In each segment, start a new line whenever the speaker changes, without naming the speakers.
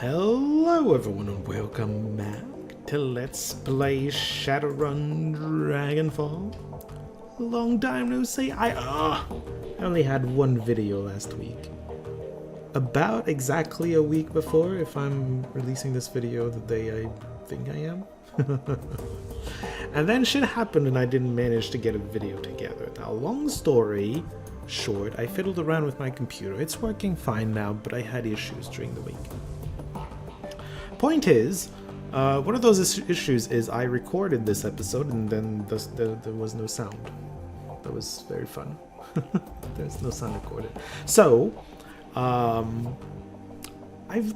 Hello everyone and welcome back to Let's Play Shadowrun Dragonfall. Long time no see. I only had one video last week. About exactly a week before, if I'm releasing this video the day I think I am. And then shit happened and I didn't manage to get a video together. Now, long story short, I fiddled around with my computer. It's working fine now, but I had issues during the week. Point is, one of those issues is I recorded this episode and then there was no sound. That was very fun. There's no sound recorded. So, I've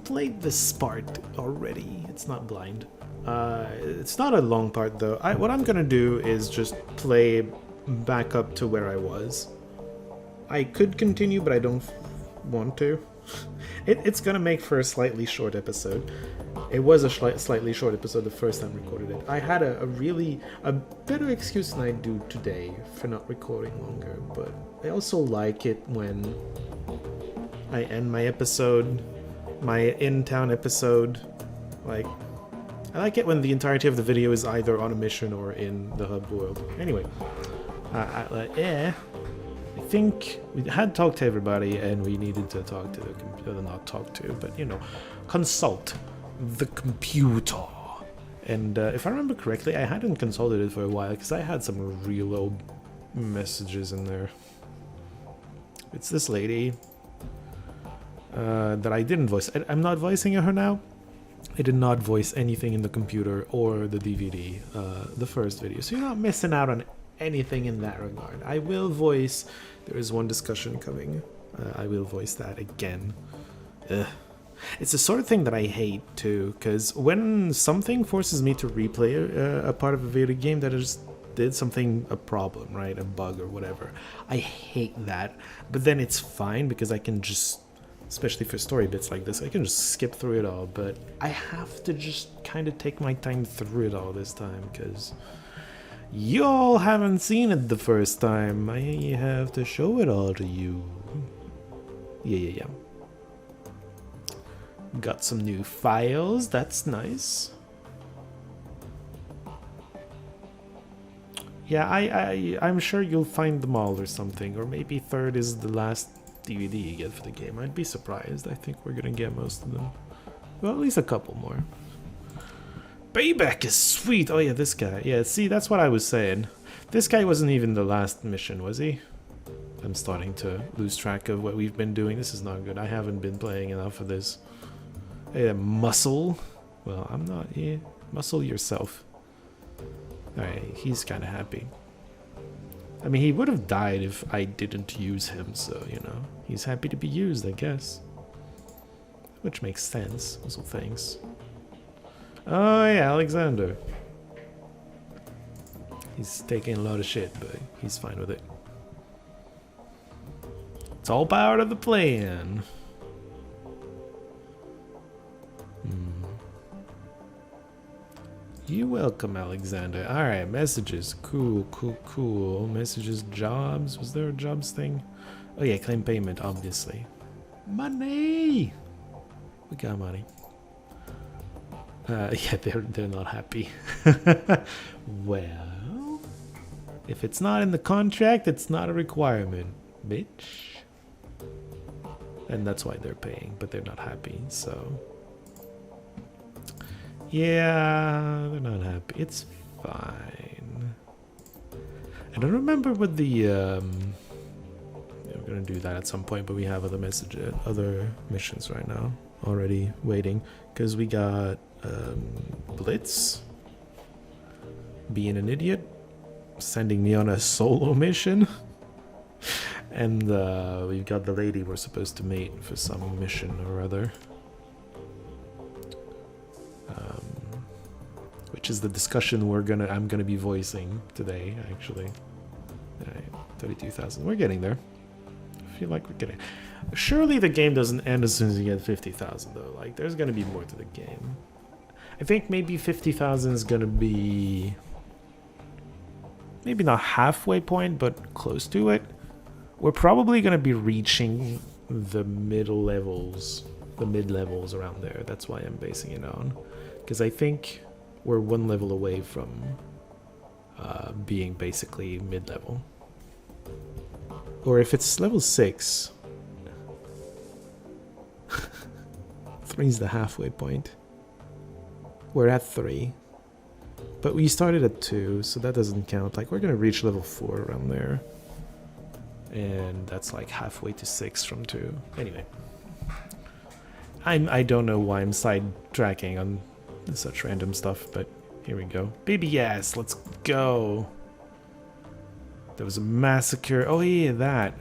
played this part already. It's not blind. It's not a long part though. What I'm gonna do is just play back up to where I was. I could continue, but I don't want to. It's gonna make for a slightly short episode. It was a slightly short episode the first time I recorded it. I had a better excuse than I do today for not recording longer, but I also like it when I end my episode, my in-town episode. Like, I like it when the entirety of the video is either on a mission or in the hub world. Anyway, I think we had talked to everybody and we needed to talk to the computer, not talk to, but you know, consult the computer. And if I remember correctly, I hadn't consulted it for a while because I had some real old messages in there. It's this lady that I didn't voice. I'm not voicing her now. I did not voice anything in the computer or the DVD, the first video, so you're not missing out on anything in that regard. I will voice, there is one discussion coming, I will voice that again. It's the sort of thing that I hate too, because when something forces me to replay a part of a video game that just did something, a problem, right, a bug or whatever, I hate that. But then it's fine because I can just, especially for story bits like this, I can just skip through it all, but I have to just kind of take my time through it all this time because y'all haven't seen it the first time. I have to show it all to you. Yeah. Got some new files, that's nice. Yeah, I'm sure you'll find them all or something, or maybe third is the last DVD you get for the game. I'd be surprised. I think we're gonna get most of them. Well, at least a couple more. Payback is sweet. Oh yeah, this guy. Yeah, see, that's what I was saying. This guy wasn't even the last mission, was he? I'm starting to lose track of what we've been doing. This is not good. I haven't been playing enough of this. Hey, muscle. Well, I'm not. Yeah, muscle yourself. Alright, he's kind of happy. I mean, he would have died if I didn't use him, so, you know. He's happy to be used, I guess. Which makes sense. So thanks. Oh yeah, Alexander. He's taking a lot of shit, but he's fine with it. It's all part of the plan. You're welcome, Alexander. Alright, messages. Cool. Messages, jobs. Was there a jobs thing? Oh yeah, claim payment, obviously. Money! We got money. Yeah, they're not happy. Well, if it's not in the contract, it's not a requirement, bitch. And that's why they're paying, but they're not happy, so... Yeah, they're not happy. It's fine. I don't remember what the... Yeah, we're gonna do that at some point, but we have other missions right now already waiting, because we got Blitz being an idiot, sending me on a solo mission, and we've got the lady we're supposed to mate for some mission or other. Which is the discussion I'm gonna be voicing today, actually. Alright, 32,000. We're getting there. I feel like we're getting... Surely the game doesn't end as soon as you get 50,000 though. Like, there's gonna be more to the game. I think maybe 50,000 is gonna be... maybe not halfway point, but close to it. We're probably gonna be reaching the middle levels the mid-levels around there. That's why I'm basing it on. Because I think we're one level away from being basically mid-level. Or if it's level 6... 3 is the halfway point. We're at 3. But we started at 2, so that doesn't count. Like, we're gonna reach level 4 around there. And that's like halfway to 6 from 2. Anyway. I don't know why I'm sidetracking on such random stuff, but here we go. Baby yes, let's go. There was a massacre. Oh yeah, that.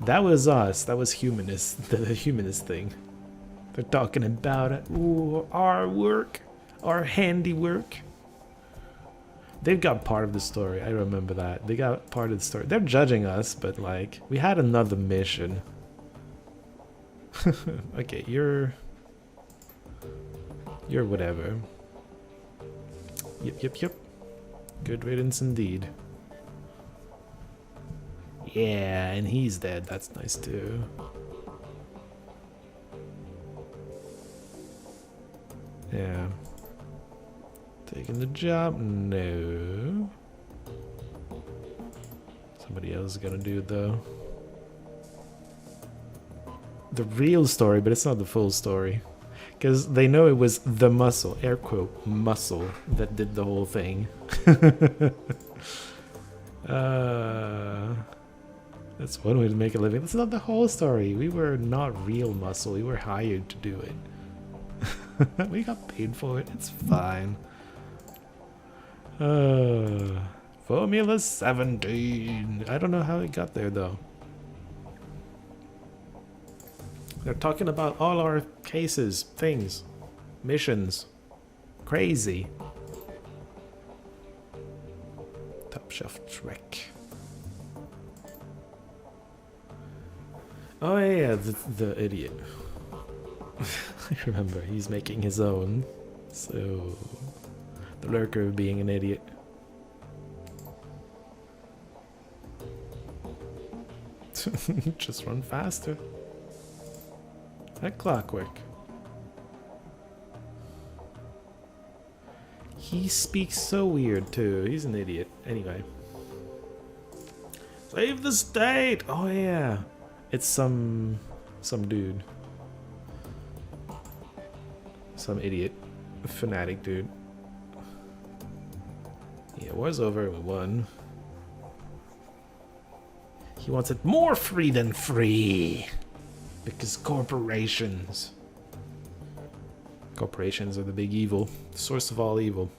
That was us. That was humanist. The humanist thing. They're talking about it. Ooh, our work. Our handiwork. They've got part of the story. I remember that. They got part of the story. They're judging us, but like, we had another mission. Okay, you're whatever. Yep. Good riddance indeed. Yeah, and he's dead. That's nice too. Yeah. Taking the job? No. Somebody else is gonna do it though. The real story, but it's not the full story. Because they know it was the muscle, air quote, muscle, that did the whole thing. That's one way to make a living. That's not the whole story. We were not real muscle. We were hired to do it. We got paid for it. It's fine. Formula 17. I don't know how it got there though. They're talking about all our cases, things, missions. Crazy. Top shelf Trek. Oh yeah, the idiot. I remember, he's making his own. So, the lurker being an idiot. Just run faster. Like clockwork. He speaks so weird too. He's an idiot. Anyway. Save the state! Oh yeah. It's some dude. Some idiot. Fanatic dude. Yeah, war's over. We won. He wants it more free than free. Because corporations. Corporations are the big evil. The source of all evil.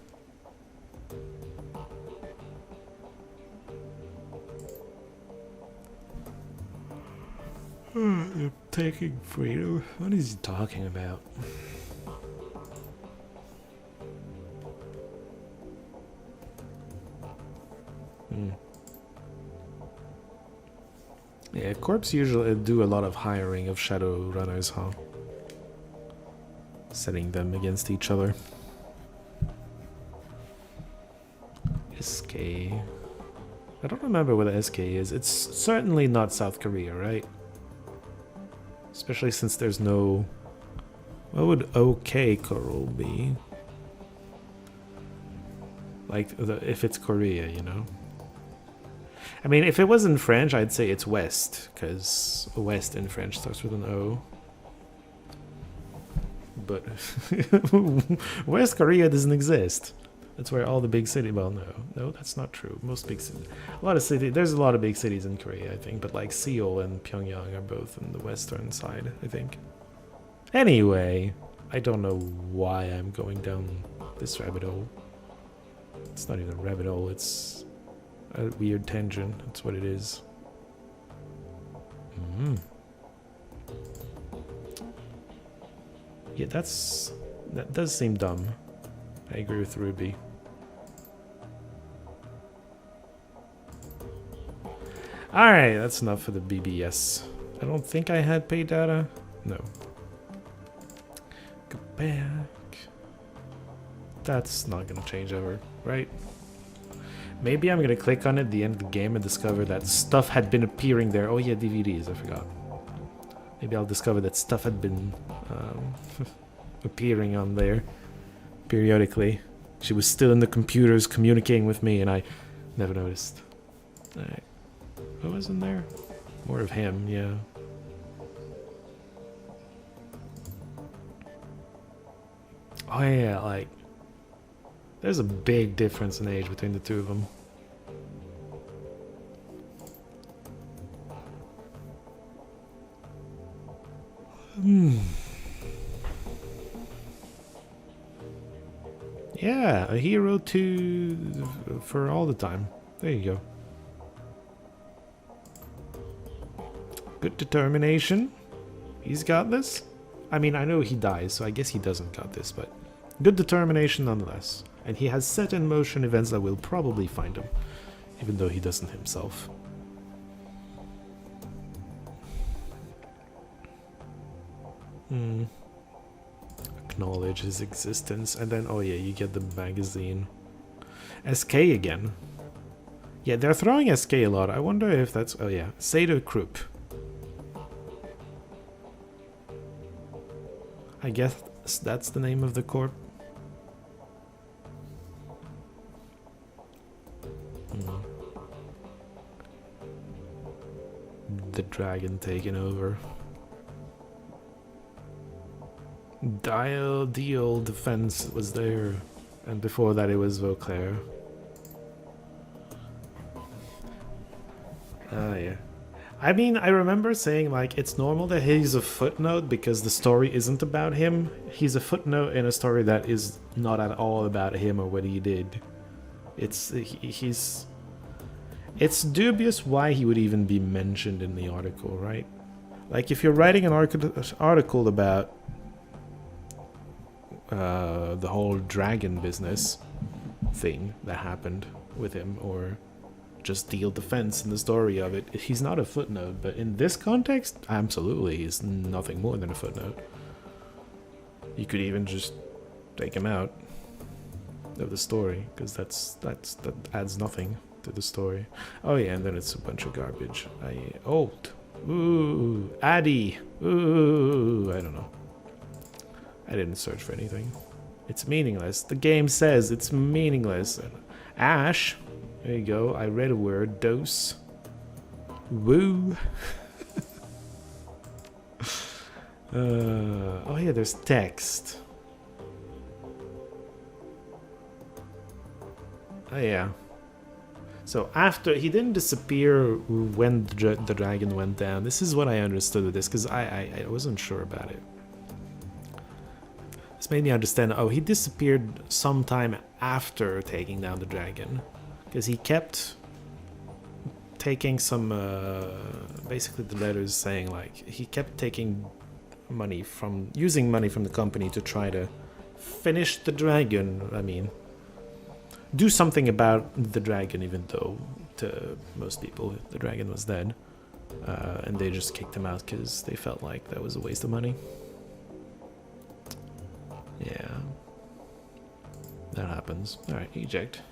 They're taking freedom. What is he talking about? Yeah, Corps usually do a lot of hiring of Shadowrunners, huh? Setting them against each other. SK. I don't remember what the SK is. It's certainly not South Korea, right? Especially since there's no... What would OK Coral be? Like, if it's Korea, you know? I mean, if it was in French, I'd say it's West, because West in French starts with an O. But West Korea doesn't exist. That's where all the big cities... Well, no, that's not true. Most big cities... There's a lot of big cities in Korea, I think, but like Seoul and Pyongyang are both in the western side, I think. Anyway, I don't know why I'm going down this rabbit hole. It's not even a rabbit hole, it's... a weird tangent, that's what it is. Yeah, that does seem dumb. I agree with Ruby. Alright, that's enough for the BBS. I don't think I had paid data. No. Go back. That's not gonna change ever, right? Maybe I'm gonna click on it at the end of the game and discover that stuff had been appearing there. Oh yeah, DVDs, I forgot. Maybe I'll discover that stuff had been appearing on there periodically. She was still in the computers communicating with me, and I never noticed. Alright. What was in there? More of him, yeah. Oh yeah, like... There's a big difference in age between the two of them. Yeah, a hero for all the time. There you go. Good determination. He's got this. I mean, I know he dies, so I guess he doesn't got this, but good determination nonetheless. And he has set in motion events that will probably find him, even though he doesn't himself. Acknowledge his existence, and then, oh yeah, you get the magazine. SK again. Yeah, they're throwing SK a lot. I wonder if that's... Oh yeah, Seder Krupp. I guess that's the name of the corp. The dragon taking over. Deal defense was there, and before that it was Vauclair. Yeah. I mean, I remember saying, like, it's normal that he's a footnote because the story isn't about him. He's a footnote in a story that is not at all about him or what he did. It's dubious why he would even be mentioned in the article, right? Like, if you're writing an article about the whole dragon business thing that happened with him, or just deal defense in the story of it, he's not a footnote, but in this context, absolutely, he's nothing more than a footnote. You could even just take him out of the story, because that adds nothing to the story. Oh yeah, and then it's a bunch of garbage. Old. Ooh, Addy. Ooh, I don't know. I didn't search for anything. It's meaningless. The game says it's meaningless. Ash. There you go. I read a word. Dose. Woo. Oh yeah, there's text. Oh yeah. So after he didn't disappear when the dragon went down. This is what I understood of this, because I wasn't sure about it. This made me understand. Oh, he disappeared sometime after taking down the dragon, because he kept taking some basically the letters saying, like, he kept taking money from using money from the company to try to finish the dragon. I mean, do something about the dragon, even though to most people the dragon was dead, and they just kicked him out because they felt like that was a waste of money. Yeah, that happens. All right, eject.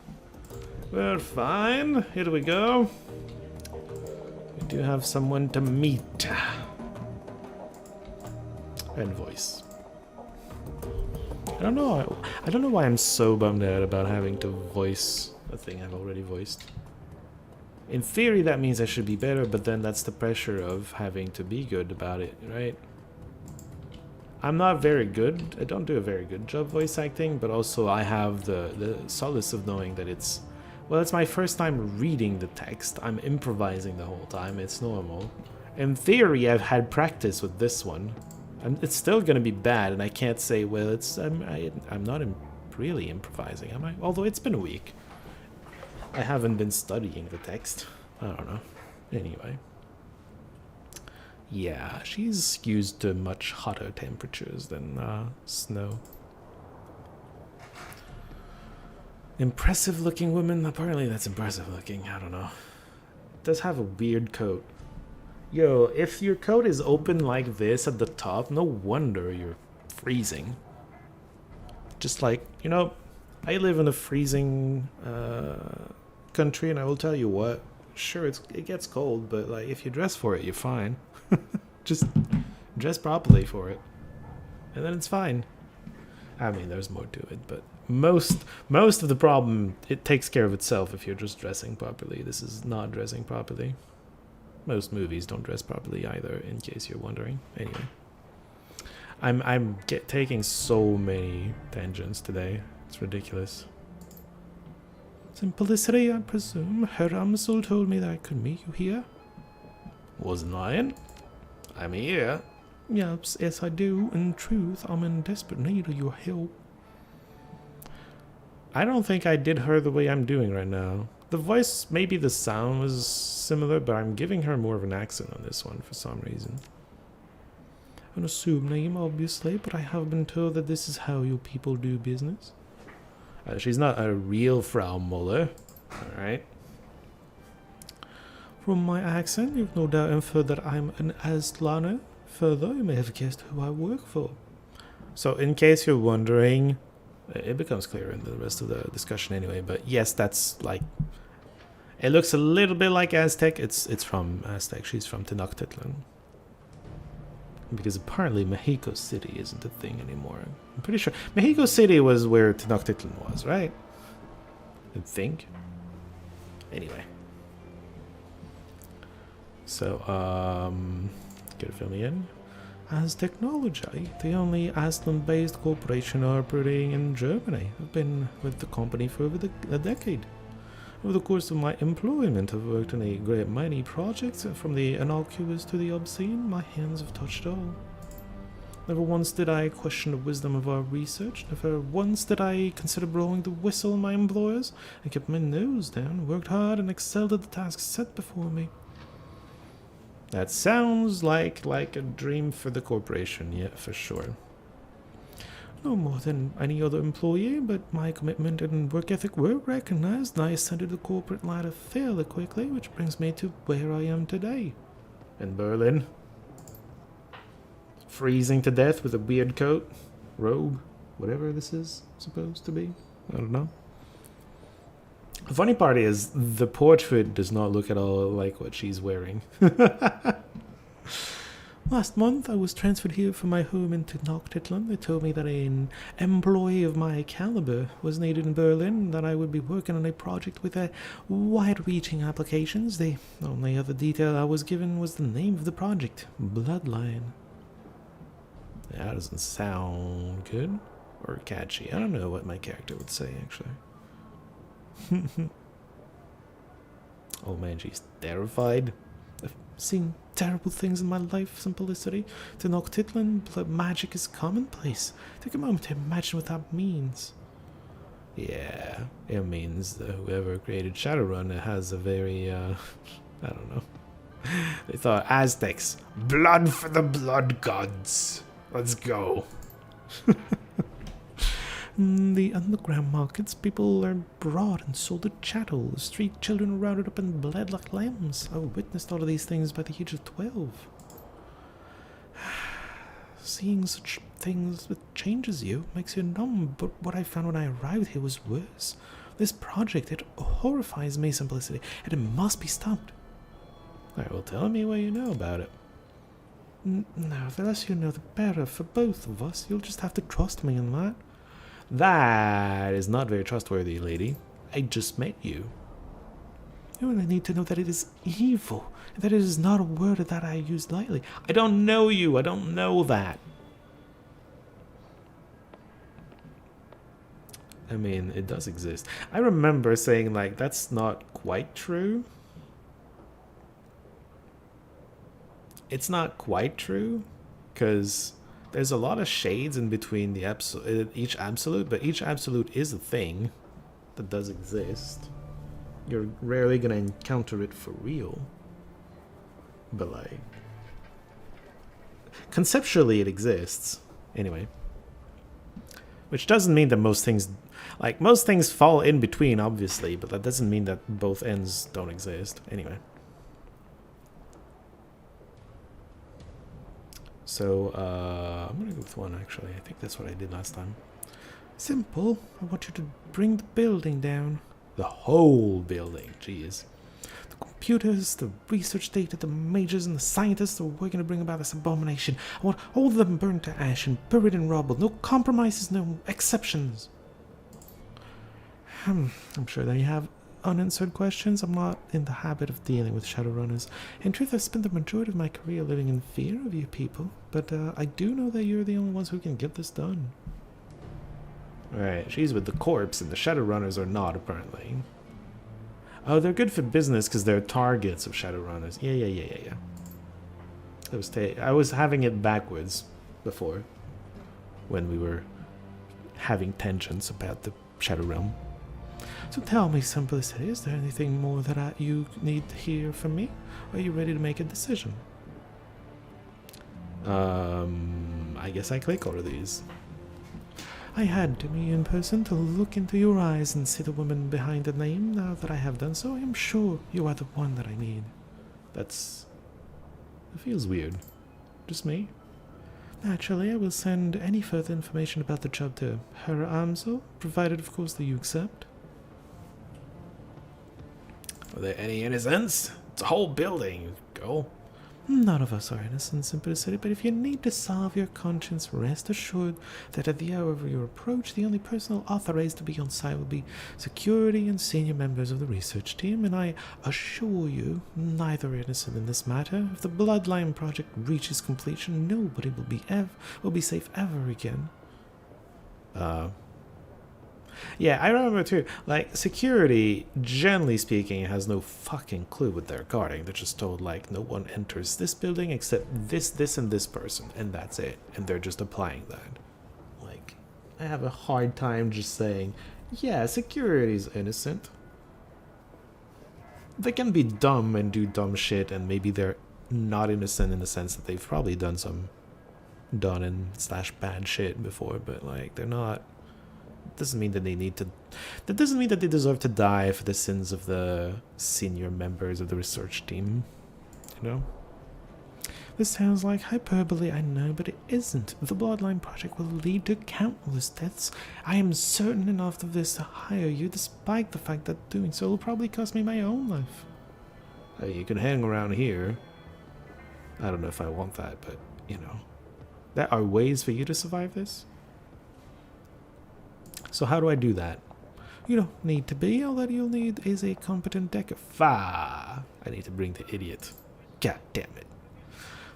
We're fine. Here we go. We do have someone to meet. And voice. I don't know why I'm so bummed out about having to voice a thing I've already voiced. In theory, that means I should be better, but then that's the pressure of having to be good about it, right? I'm not very good. I don't do a very good job voice acting, but also I have the solace of knowing that it's... Well, it's my first time reading the text. I'm improvising the whole time. It's normal. In theory, I've had practice with this one. And it's still going to be bad, and I can't say, well, it's I'm not really improvising, am I? Although it's been a week. I haven't been studying the text. I don't know. Anyway. Yeah, she's used to much hotter temperatures than snow. Impressive looking woman? Apparently that's impressive looking. I don't know. Does have a weird coat. Yo, if your coat is open like this at the top, no wonder you're freezing. Just like, you know, I live in a freezing country, and I will tell you what, sure, it gets cold, but like if you dress for it, you're fine. Just Dress properly for it. And then it's fine. I mean, there's more to it, but most of the problem, it takes care of itself if you're just dressing properly. This is not dressing properly. Most movies don't dress properly either, in case you're wondering. Anyway. I'm taking so many tangents today. It's ridiculous. Simplicity, I presume. Herr Amsel told me that I could meet you here. Wasn't lying. I'm here. Yes, I do. In truth, I'm in desperate need of your help. I don't think I did her the way I'm doing right now. The voice, maybe the sound was similar, but I'm giving her more of an accent on this one for some reason. An assumed name, obviously, but I have been told that this is how you people do business. She's not a real Frau Muller. Alright. From my accent, you've no doubt inferred that I'm an Aztlaner. Further, you may have guessed who I work for. So, in case you're wondering, it becomes clear in the rest of the discussion anyway, but yes, that's like... It looks a little bit like Aztec. It's from Aztec. She's from Tenochtitlan. Because apparently Mexico City isn't a thing anymore. I'm pretty sure Mexico City was where Tenochtitlan was, right? I think. Anyway. So, gotta fill me in. As technology, the only Iceland-based corporation operating in Germany. I've been with the company for over a decade. Over the course of my employment, I've worked on a great many projects, from the innocuous to the obscene. My hands have touched all. Never once did I question the wisdom of our research. Never once did I consider blowing the whistle on my employers. I kept my nose down, worked hard, and excelled at the tasks set before me. That sounds like a dream for the corporation, yeah, for sure. No more than any other employee, but my commitment and work ethic were recognized, and I ascended the corporate ladder fairly quickly, which brings me to where I am today. In Berlin. Freezing to death with a weird coat, robe, whatever this is supposed to be. I don't know. The funny part is, the portrait does not look at all like what she's wearing. Last month, I was transferred here from my home in Tenochtitlan. They told me that an employee of my caliber was needed in Berlin, and that I would be working on a project with wide-reaching applications. The only other detail I was given was the name of the project, Bloodline. That doesn't sound good or catchy. I don't know what my character would say, actually. Oh man, she's terrified. I've seen terrible things in my life, Simplicity. Tenochtitlan, blood magic is commonplace. Take a moment to imagine what that means. Yeah, it means that whoever created Shadowrun has a very, I don't know. They thought, Aztecs, blood for the blood gods. Let's go. In the underground markets, people are brought and sold as chattel. The street children are rounded up and bled like lambs. I witnessed all of these things by the age of 12. Seeing such things changes you, makes you numb, but what I found when I arrived here was worse. This project, it horrifies me, Simplicity, and it must be stopped. Alright, well, tell me what you know about it. No, the less you know, the better for both of us. You'll just have to trust me in that. That is not very trustworthy, lady. I just met you. You only need to know that it is evil, and that it is not a word that I use lightly. I don't know you. I don't know that. I mean, it does exist. I remember saying, like, that's not quite true. It's not quite true, because there's a lot of shades in between the each absolute, but each absolute is a thing that does exist. You're rarely gonna encounter it for real, but like conceptually it exists anyway. Which doesn't mean that most things fall in between, obviously, but that doesn't mean that both ends don't exist anyway. So, I'm gonna go with one, actually. I think that's what I did last time. Simple. I want you to bring the building down. The whole building, jeez. The The computers, the research data, the mages, and the scientists are working to bring about this abomination. I want all of them burned to ash and buried in rubble. No compromises, no exceptions. I'm sure that you have unanswered questions. I'm not in the habit of dealing with Shadowrunners. In truth, I've spent the majority of my career living in fear of you people, but I do know that you're the only ones who can get this done. Alright, she's with the corpse, and the Shadowrunners are not, apparently. Oh, they're good for business because they're targets of Shadowrunners. Yeah. I was having it backwards before, when we were having tangents about the Shadow Realm. So tell me, Simplicity, is there anything more that you need to hear from me? Are you ready to make a decision? I guess I click all of these. I had to be in person to look into your eyes and see the woman behind the name. Now that I have done so, I am sure you are the one that I need. It feels weird. Just me? Naturally, I will send any further information about the job to Her Amsel, provided of course that you accept. Are there any innocents? It's a whole building. Go. None of us are innocent, Simplicity, but if you need to salve your conscience, rest assured that at the hour of your approach, the only personnel authorized to be on site will be security and senior members of the research team, and I assure you, neither are innocent in this matter. If the Bloodline project reaches completion, nobody will be safe ever again. Yeah, I remember too, like, security, generally speaking, has no fucking clue what they're guarding. They're just told, like, no one enters this building except this, and this person, and that's it. And they're just applying that. Like, I have a hard time just saying, yeah, security's innocent. They can be dumb and do dumb shit, and maybe they're not innocent in the sense that they've probably done some bad shit before, but, like, they're not... doesn't mean that they need to... That doesn't mean that they deserve to die for the sins of the senior members of the research team. You know? This sounds like hyperbole, I know, but it isn't. The Bloodline project will lead to countless deaths. I am certain enough of this to hire you, despite the fact that doing so will probably cost me my own life. You can hang around here. I don't know if I want that, but, you know. There are ways for you to survive this. So how do I do that? You don't need to be. All that you'll need is a competent decker. I need to bring the idiot. God damn it.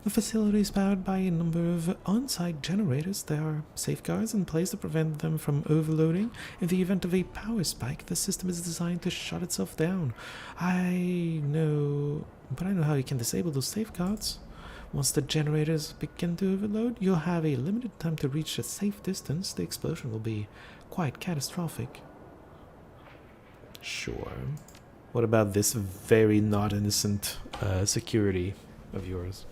The facility is powered by a number of on-site generators. There are safeguards in place to prevent them from overloading. In the event of a power spike, the system is designed to shut itself down. I know how you can disable those safeguards. Once the generators begin to overload, you'll have a limited time to reach a safe distance. The explosion will be quite catastrophic. Sure. What about this very not innocent security of yours?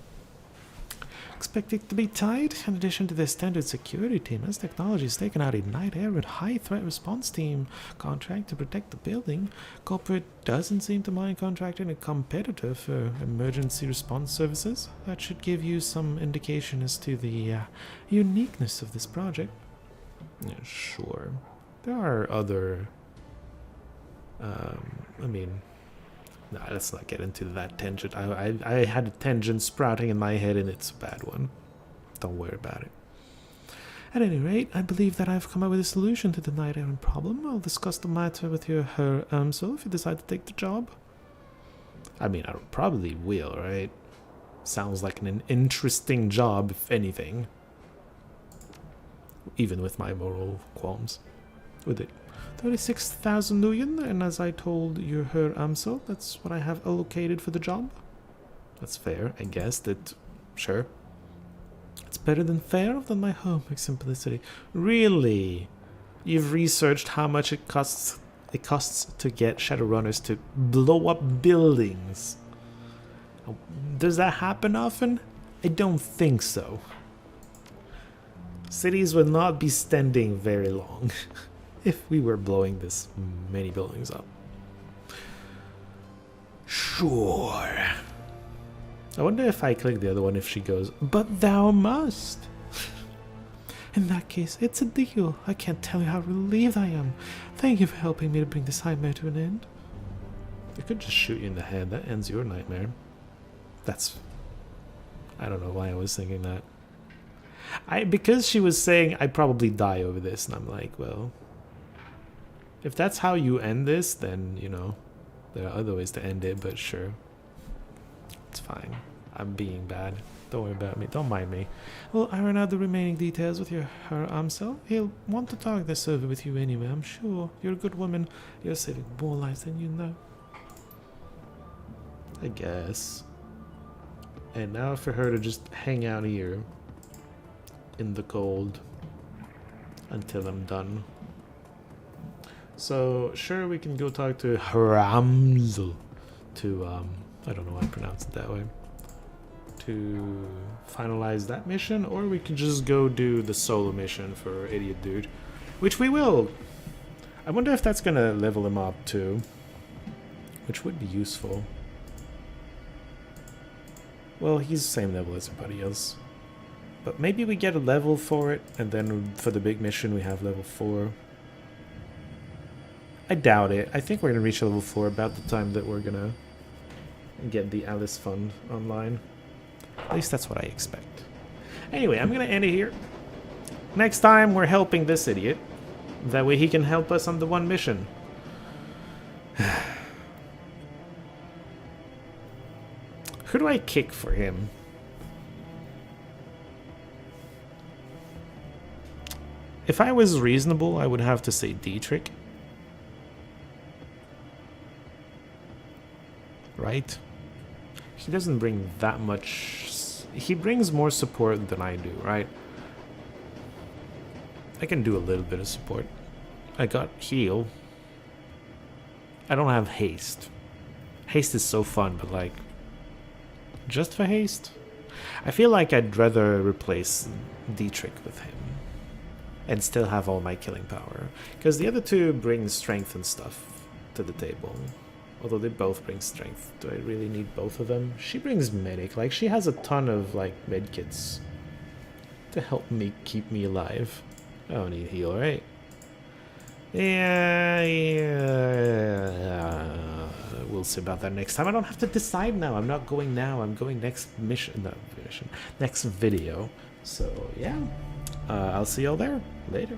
Expect it to be tight. In addition to their standard security team, as technology has taken out a night air and high threat response team contract to protect the building, corporate doesn't seem to mind contracting a competitor for emergency response services. That should give you some indication as to the uniqueness of this project. Yeah, sure. There are other... No, let's not get into that tangent. I had a tangent sprouting in my head, and it's a bad one. Don't worry about it. At any rate, I believe that I've come up with a solution to the night errand problem. I'll discuss the matter with Her Amsel if you decide to take the job. I mean, I probably will, right? Sounds like an interesting job, if anything. Even with my moral qualms with it. 36,000 million, and as I told Her Amsel, that's what I have allocated for the job. That's fair, I guess. Sure. It's better than fair than my homework, Simplicity. Really? You've researched how much it costs to get Shadowrunners to blow up buildings. Does that happen often? I don't think so. Cities would not be standing very long if we were blowing this many buildings up. Sure. I wonder if I click the other one if she goes, but thou must. In that case, it's a deal. I can't tell you how relieved I am. Thank you for helping me to bring this nightmare to an end. I could just shoot you in the head. That ends your nightmare. That's... I don't know why I was thinking that. Because she was saying I'd probably die over this, and I'm like, well... If that's how you end this, then, you know, there are other ways to end it, but sure. It's fine. I'm being bad. Don't worry about me. Don't mind me. We'll iron out the remaining details with her Amsel. He'll want to talk this over with you anyway, I'm sure. You're a good woman. You're saving more lives than you know. I guess. And now for her to just hang out here in the cold until I'm done. So, sure, we can go talk to Haramzel to, I don't know why I pronounced it that way, to finalize that mission, or we can just go do the solo mission for Idiot Dude, which we will. I wonder if that's gonna level him up too, which would be useful. Well, he's the same level as everybody else. But maybe we get a level for it, and then for the big mission we have level 4. I doubt it. I think we're going to reach level 4 about the time that we're going to get the Alice Fund online. At least that's what I expect. Anyway, I'm going to end it here. Next time we're helping this idiot. That way he can help us on the one mission. Who do I kick for him? If I was reasonable, I would have to say Dietrich. Right? He doesn't bring that much... He brings more support than I do, right? I can do a little bit of support. I got heal. I don't have haste. Haste is so fun, but like... Just for haste? I feel like I'd rather replace Dietrich with him. And still have all my killing power. Because the other two bring strength and stuff to the table. Although they both bring strength. Do I really need both of them? She brings medic. Like, she has a ton of, like, medkits to help me keep me alive. I don't need heal, right? Yeah. We'll see about that next time. I don't have to decide now. I'm not going now. I'm going next mission. No, mission. Next video. So, yeah. I'll see y'all there. Later.